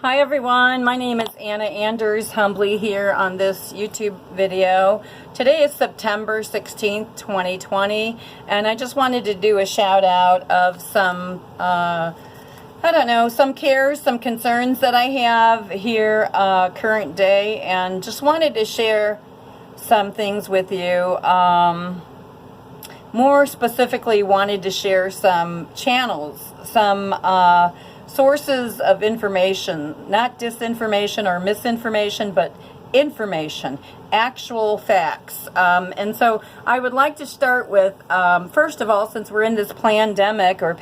Hi everyone, my name is Anna Anders Humbly here on this YouTube video. Today is September 16th, 2020, and I just wanted to do a shout out of some, some cares, some concerns that I have here current day, and just wanted to share some things with you. More specifically, wanted to share some channels, some sources of information, not disinformation or misinformation, but information, actual facts. And so I would like to start with, first of all, since we're in this pandemic of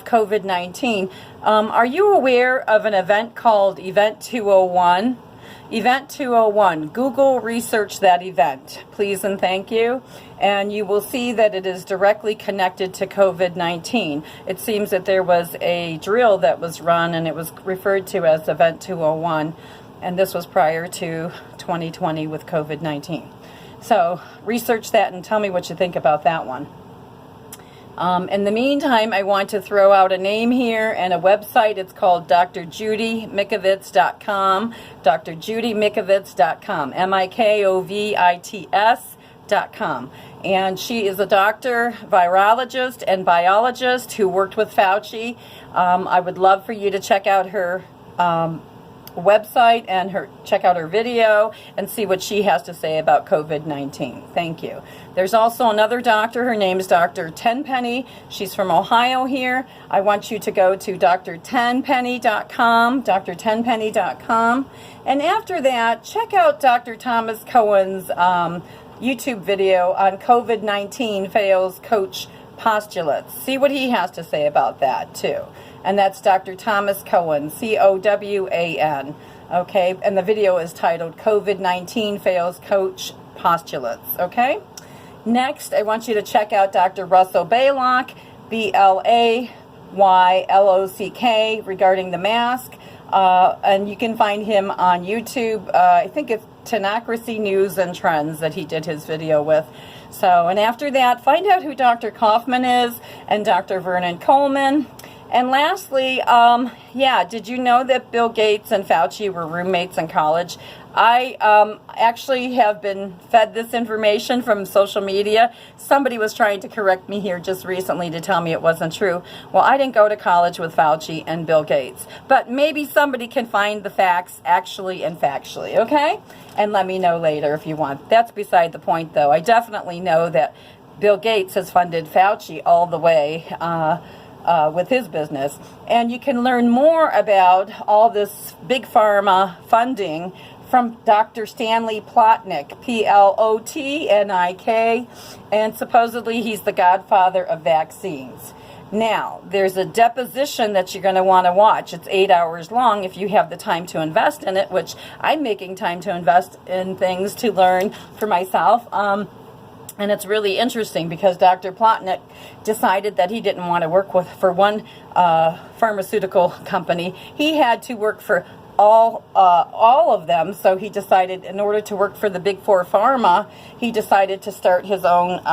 COVID-19, are you aware of an event called Event 201? Event 201, Google research that event, please and thank you. And you will see that it is directly connected to COVID-19. It seems that there was a drill that was run and it was referred to as Event 201. And this was prior to 2020 with COVID-19. So research that and tell me what you think about that one. In the meantime, I want to throw out a name here and a website. It's called drjudymikovits.com, drjudymikovits.com, mikovits.com. And she is a doctor, virologist, and biologist who worked with Fauci. I would love for you to check out her website and check out her video and see what she has to say about COVID-19. Thank you. There's also another doctor. Her name is Dr. Tenpenny. She's from Ohio here. I want you to go to drtenpenny.com, drtenpenny.com. And after that, check out Dr. Thomas Cohen's YouTube video on COVID-19 fails coach postulates. See what he has to say about that too. And that's Dr. Thomas Cohen, C-O-W-A-N. Okay, and the video is titled COVID-19 Fails Coach Postulates. Okay, next I want you to check out Dr. Russell Baylock, B-L-A-Y-L-O-C-K, regarding the mask. And you can find him on YouTube. I think it's Tenocracy News and Trends that he did his video with. So, and after that, find out who Dr. Kaufman is and Dr. Vernon Coleman. And lastly, did you know that Bill Gates and Fauci were roommates in college? I actually have been fed this information from social media. Somebody was trying to correct me here just recently to tell me it wasn't true. Well, I didn't go to college with Fauci and Bill Gates. But maybe somebody can find the facts actually and factually, okay? And let me know later if you want. That's beside the point, though. I definitely know that Bill Gates has funded Fauci all the way with his business. And you can learn more about all this big pharma funding from Dr. Stanley Plotnick, P-L-O-T-N-I-K, and supposedly he's the godfather of vaccines. Now, there's a deposition that you're going to want to watch. It's 8 hours long if you have the time to invest in it, which I'm making time to invest in things to learn for myself. And it's really interesting because Dr. Plotnick decided that he didn't want to work for one pharmaceutical company. He had to work for all of them, so he decided in order to work for the big four pharma, he decided to start his own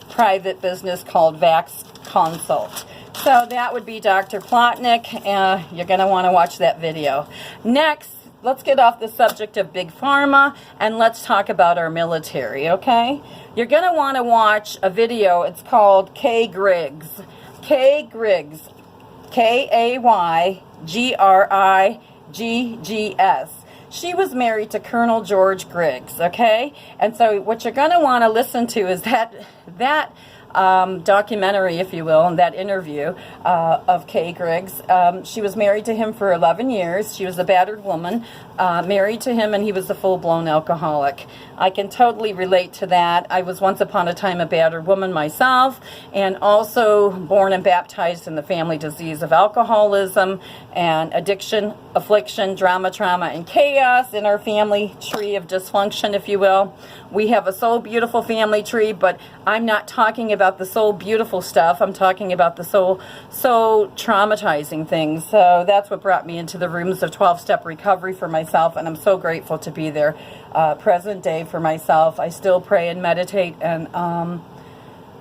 private business called Vax Consult. So that would be Dr. Plotnick. You're going to want to watch that video. Next, let's get off the subject of big pharma and let's talk about our military, okay? You're going to want to watch a video. It's called Kay Griggs. Kay Griggs. K-A-Y-G-R-I-G-G-S. She was married to Colonel George Griggs, okay? And so what you're going to want to listen to is that documentary, if you will, and that interview of Kay Griggs. She was married to him for 11 years. She was a battered woman, married to him, and he was a full-blown alcoholic. I can totally relate to that. I was once upon a time a battered woman myself, and also born and baptized in the family disease of alcoholism and addiction, affliction, drama, trauma, and chaos in our family tree of dysfunction, if you will. We have a soul beautiful family tree, but I'm not talking about the soul beautiful stuff. I'm talking about the soul traumatizing things. So that's what brought me into the rooms of 12-step recovery for myself, and I'm so grateful to be there present day for myself. I still pray and meditate and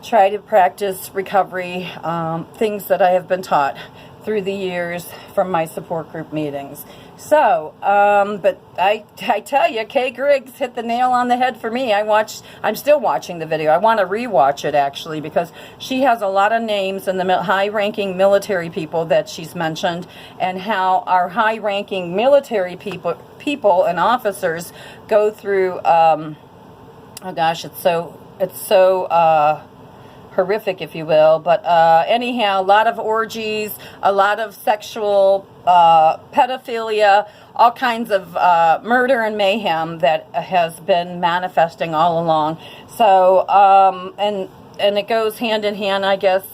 try to practice recovery, things that I have been taught through the years from my support group meetings. So, but I tell you, Kay Griggs hit the nail on the head for me. I'm still watching the video. I want to rewatch it, actually, because she has a lot of names in the high-ranking military people that she's mentioned, and how our high-ranking military people and officers go through, oh gosh, it's so horrific, if you will, but anyhow, a lot of orgies, a lot of sexual pedophilia, all kinds of murder and mayhem that has been manifesting all along. So, and it goes hand in hand, I guess,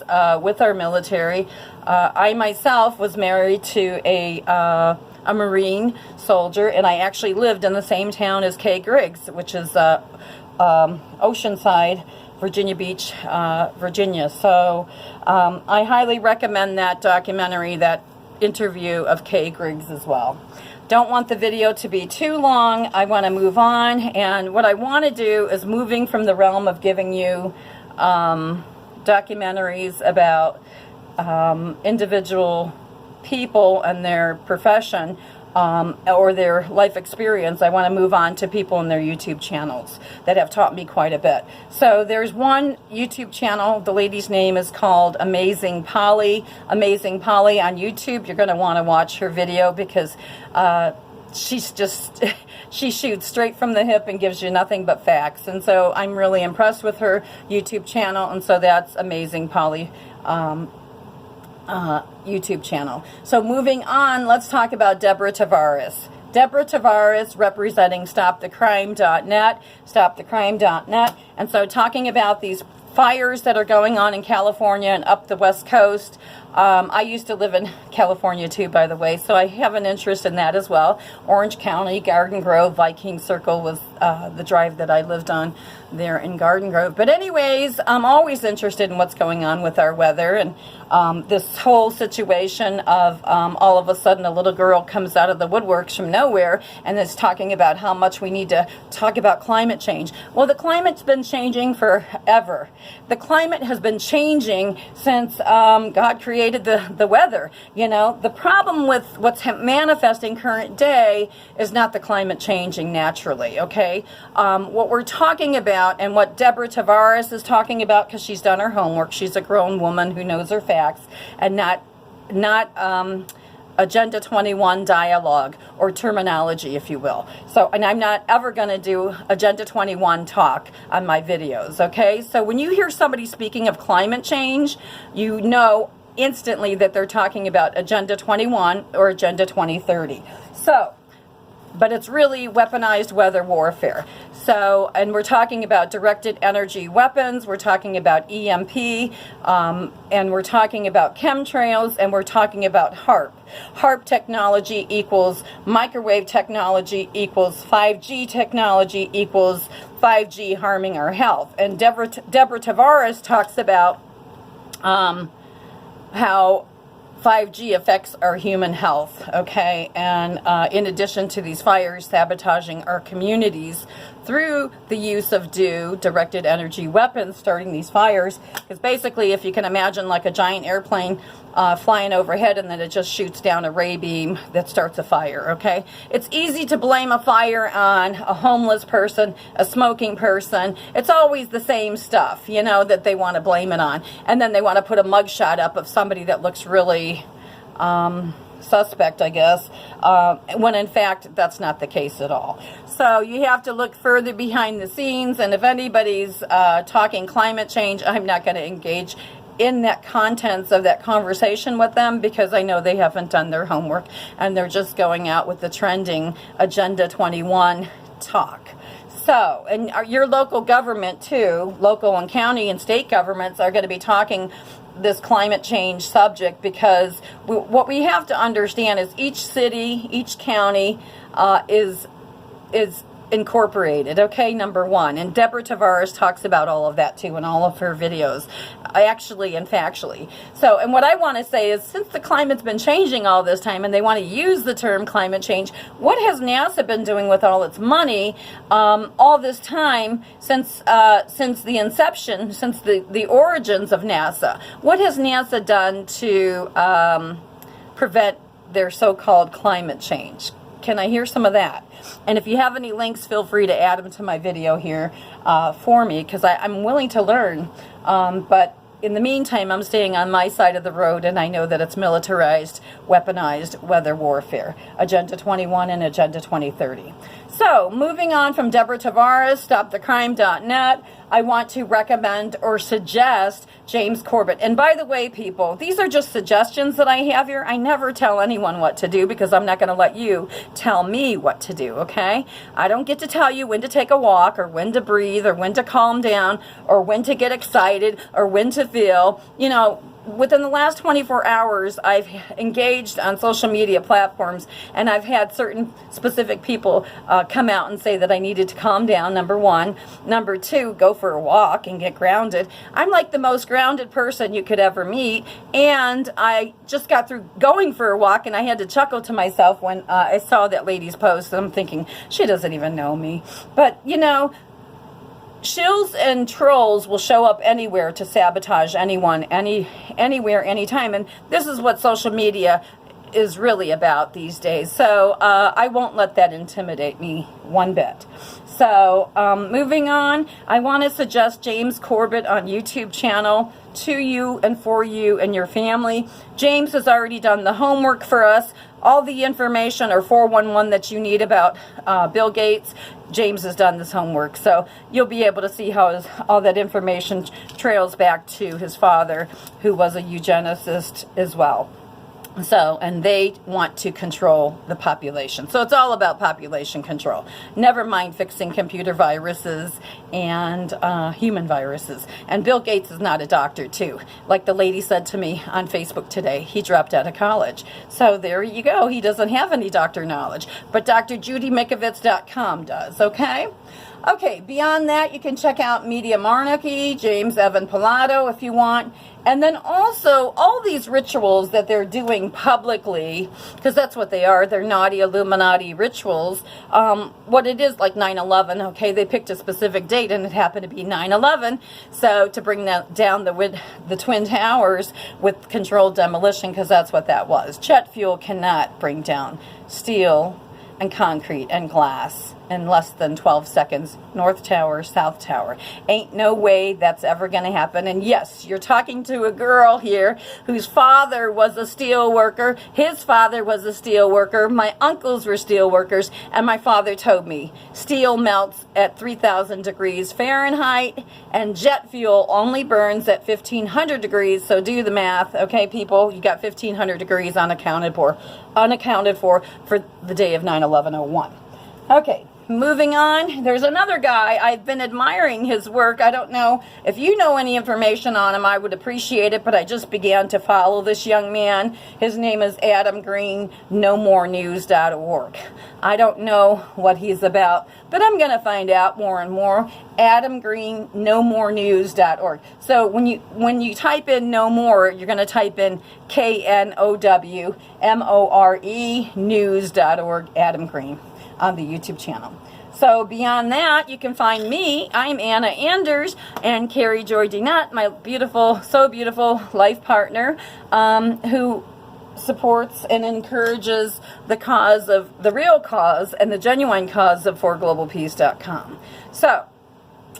with our military. I myself was married to a Marine soldier, and I actually lived in the same town as Kay Griggs, which is Oceanside, Virginia Beach, Virginia. So I highly recommend that documentary, that interview of Kay Griggs as well. Don't want the video to be too long. I want to move on, and what I want to do is moving from the realm of giving you documentaries about individual people and their profession, or their life experience. I want to move on to people in their YouTube channels that have taught me quite a bit. So there's one YouTube channel. The lady's name is called Amazing Polly. Amazing Polly on YouTube. You're going to want to watch her video, because she's just, she shoots straight from the hip and gives you nothing but facts. And so I'm really impressed with her YouTube channel. And so that's Amazing Polly YouTube channel. So moving on, let's talk about Deborah Tavares. Deborah Tavares, representing StopTheCrime.net, StopTheCrime.net. And so talking about these fires that are going on in California and up the West Coast. I used to live in California too, by the way, so I have an interest in that as well. Orange County, Garden Grove, Viking Circle was the drive that I lived on there in Garden Grove. But anyways, I'm always interested in what's going on with our weather, and this whole situation of all of a sudden a little girl comes out of the woodworks from nowhere and is talking about how much we need to talk about climate change. Well, the climate's been changing forever. The climate has been changing since God created the weather. You know, the problem with what's manifesting current day is not the climate changing naturally, okay? What we're talking about, and what Deborah Tavares is talking about, because she's done her homework, she's a grown woman who knows her facts, and not Agenda 21 dialogue or terminology, if you will. So, and I'm not ever going to do Agenda 21 talk on my videos, okay? So when you hear somebody speaking of climate change, you know instantly that they're talking about Agenda 21 or Agenda 2030. So, but it's really weaponized weather warfare. So, and we're talking about directed energy weapons, we're talking about EMP, and we're talking about chemtrails, and we're talking about HARP. HARP technology equals microwave technology equals 5G technology equals 5G harming our health. And Deborah Tavares talks about how 5G affects our human health, okay? And in addition to these fires sabotaging our communities through the use of directed energy weapons, starting these fires, because basically, if you can imagine like a giant airplane flying overhead and then it just shoots down a ray beam that starts a fire, okay? It's easy to blame a fire on a homeless person, a smoking person. It's always the same stuff, you know, that they want to blame it on. And then they want to put a mugshot up of somebody that looks really suspect, I guess, when in fact that's not the case at all. So you have to look further behind the scenes, and if anybody's talking climate change, I'm not going to engage in that contents of that conversation with them, because I know they haven't done their homework and they're just going out with the trending Agenda 21 talk. So, and your local government too, local and county and state governments are going to be talking this climate change subject, because what we have to understand is each city, each county is incorporated, okay, number one. And Deborah Tavares talks about all of that too in all of her videos, actually and factually. So, and what I want to say is, since the climate's been changing all this time and they want to use the term climate change, what has NASA been doing with all its money all this time since the inception, since the origins of NASA? What has NASA done to prevent their so-called climate change. Can I hear some of that? And if you have any links, feel free to add them to my video here for me, because I'm willing to learn. But in the meantime, I'm staying on my side of the road, and I know that it's militarized, weaponized weather warfare. Agenda 21 and Agenda 2030. So, moving on from Deborah Tavares, StopTheCrime.net, I want to recommend or suggest James Corbett. And by the way, people, these are just suggestions that I have here. I never tell anyone what to do, because I'm not going to let you tell me what to do, okay? I don't get to tell you when to take a walk, or when to breathe, or when to calm down, or when to get excited, or when to feel. You know, within the last 24 hours, I've engaged on social media platforms, and I've had certain specific people come out and say that I needed to calm down, number one. Number two, go for a walk and get grounded. I'm like the most grounded person you could ever meet, and I just got through going for a walk, and I had to chuckle to myself when I saw that lady's post, and I'm thinking, she doesn't even know me. But, you know, shills and trolls will show up anywhere to sabotage anyone, anywhere, anytime. And this is what social media is really about these days. So I won't let that intimidate me one bit. So moving on, I want to suggest James Corbett on YouTube channel to you and for you and your family. James has already done the homework for us. All the information or 411 that you need about Bill Gates, James has done this homework. So you'll be able to see how all that information trails back to his father, who was a eugenicist as well. So, and they want to control the population. So it's all about population control. Never mind fixing computer viruses and human viruses. And Bill Gates is not a doctor, too. Like the lady said to me on Facebook today, he dropped out of college. So there you go. He doesn't have any doctor knowledge. But drjudymikovits.com does, okay? Okay, beyond that, you can check out Media Monarchy, James Evan Pilato, if you want. And then also, all these rituals that they're doing publicly, because that's what they are, they're naughty Illuminati rituals. What it is, like 9/11, okay, they picked a specific date, and it happened to be 9/11. So to bring down the Twin Towers with controlled demolition, because that's what that was. Jet fuel cannot bring down steel and concrete and glass in less than 12 seconds. North Tower, South Tower. Ain't no way that's ever going to happen. And yes, you're talking to a girl here whose father was a steel worker. His father was a steel worker. My uncles were steel workers. And my father told me steel melts at 3,000 degrees Fahrenheit, and jet fuel only burns at 1,500 degrees. So do the math, okay, people? You got 1,500 degrees unaccounted for the day of 9/11/01. Okay. Moving on, there's another guy. I've been admiring his work. I don't know if you know any information on him. I would appreciate it, but I just began to follow this young man. His name is Adam Green, nomorenews.org. I don't know what he's about, but I'm going to find out more and more. Adam Green, nomorenews.org. So when you type in no more, you're going to type in KNOWMORE news.org, Adam Green, on the YouTube channel. So beyond that, you can find me. I'm Anna Anders, and Carrie Joy DeNutt, my beautiful, so beautiful life partner, who supports and encourages the cause of, the real cause and the genuine cause of forglobalpeace.com. So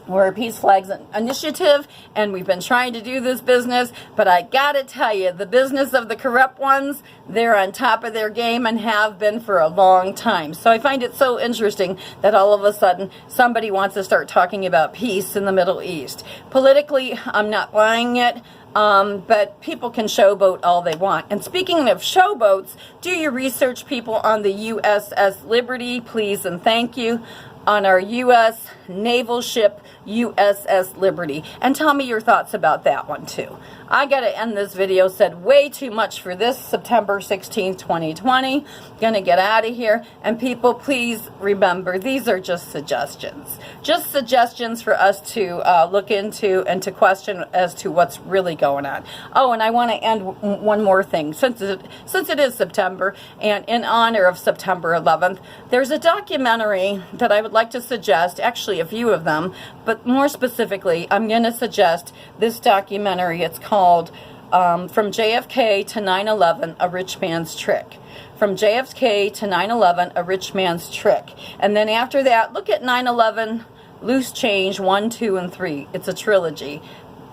we're a Peace Flags Initiative, and we've been trying to do this business, but I gotta tell you, the business of the corrupt ones, they're on top of their game and have been for a long time. So I find it so interesting that all of a sudden somebody wants to start talking about peace in the Middle East. Politically, I'm not buying it. But people can showboat all they want. And speaking of showboats, do your research, people, on the USS Liberty, please and thank you, on our U.S. naval ship, USS Liberty. And tell me your thoughts about that one, too. I got to end this video. Said way too much for this September 16th, 2020. Gonna get out of here. And people, please remember, these are just suggestions. Just suggestions for us to look into and to question as to what's really going on. Oh, and I want to end one more thing. Since it is September, and in honor of September 11th, there's a documentary that I would like to suggest, actually a few of them, but more specifically, I'm going to suggest this documentary. It's called From JFK to 9/11, a rich man's trick. From JFK to 9/11, a rich man's trick. And then after that, look at 9/11, Loose Change 1, 2, and 3. It's a trilogy.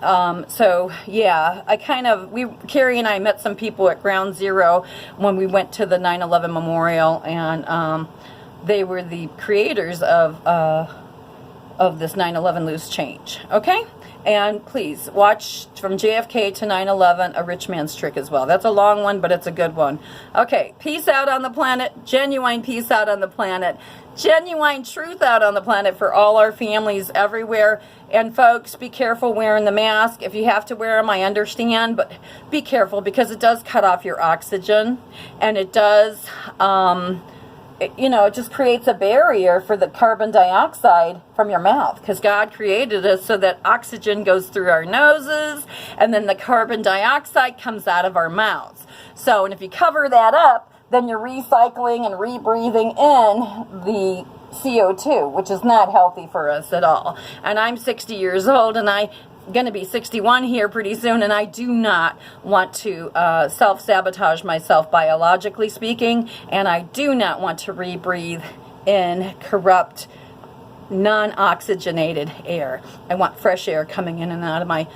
So yeah, Carrie and I met some people at Ground Zero when we went to the 9/11 memorial, and they were the creators of this 9/11 Loose Change. Okay? And please watch From JFK to 9/11, A Rich Man's Trick as well. That's a long one, but it's a good one. Okay, peace out on the planet. Genuine peace out on the planet. Genuine truth out on the planet for all our families everywhere. And folks, be careful wearing the mask. If you have to wear them, I understand, but be careful because it does cut off your oxygen, and it does, it just creates a barrier for the carbon dioxide from your mouth, because God created us so that oxygen goes through our noses and then the carbon dioxide comes out of our mouths. So, and if you cover that up, then you're recycling and rebreathing in the CO2, which is not healthy for us at all. And I'm 60 years old, and I'm going to be 61 here pretty soon, and I do not want to self-sabotage myself biologically speaking, and I do not want to rebreathe in corrupt, non-oxygenated air. I want fresh air coming in and out of my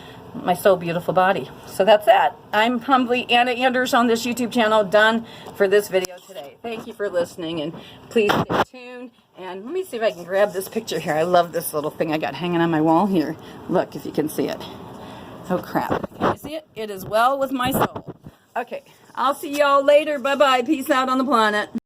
so beautiful body. So that's that. I'm humbly Anna Anders on this YouTube channel, done for this video today. Thank you for listening, and please stay tuned. And let me see if I can grab this picture here. I love this little thing I got hanging on my wall here. Look, if you can see it. Oh crap. Can you see it? It is well with my soul. Okay, I'll see y'all later. Bye-bye. Peace out on the planet.